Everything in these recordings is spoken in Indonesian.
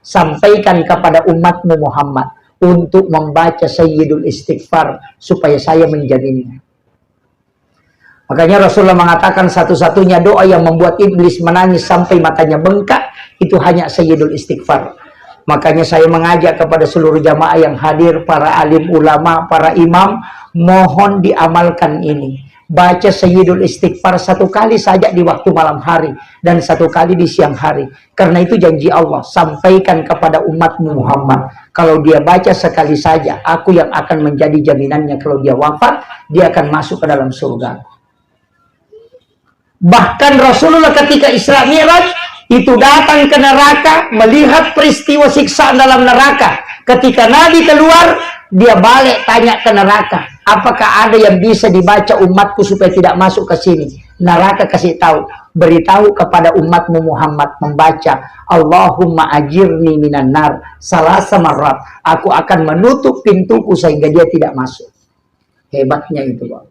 sampaikan kepada umatmu Muhammad untuk membaca Sayyidul Istighfar supaya saya menjaminnya. Makanya Rasulullah mengatakan satu-satunya doa yang membuat iblis menangis sampai matanya bengkak itu hanya Sayyidul Istighfar. Makanya saya mengajak kepada seluruh jamaah yang hadir, para alim ulama, para imam, mohon diamalkan ini. Baca Sayyidul Istighfar 1 kali saja di waktu malam hari dan 1 kali di siang hari. Karena itu janji Allah, sampaikan kepada umatmu Muhammad. Kalau dia baca sekali saja, aku yang akan menjadi jaminannya kalau dia wafat, dia akan masuk ke dalam surga. Bahkan Rasulullah ketika Isra Mi'raj itu datang ke neraka, melihat peristiwa siksaan dalam neraka. Ketika Nabi keluar, dia balik tanya ke neraka, apakah ada yang bisa dibaca umatku supaya tidak masuk ke sini? Neraka kasih tahu, beritahu kepada umatmu Muhammad membaca Allahumma ajirni minan nar salasa marrat. Aku akan menutup pintuku sehingga dia tidak masuk. Hebatnya itu, Bang.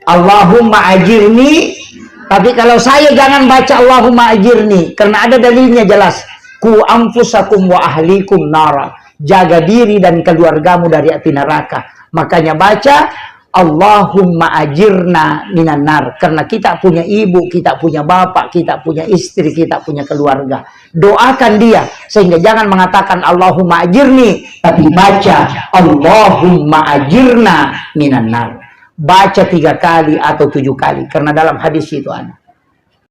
Allahumma ajirni. Tapi kalau saya jangan baca Allahumma ajirni, karena ada dalilnya jelas. Ku anfusakum wa ahlikum nara. Jaga diri dan keluargamu dari api neraka. Makanya baca Allahumma ajirna minan nar. Karena kita punya ibu, kita punya bapak, kita punya istri, kita punya keluarga. Doakan dia. Sehingga jangan mengatakan Allahumma ajirni, tapi baca Allahumma ajirna minan nar. Baca 3 kali atau 7 kali. Karena dalam hadis itu ada.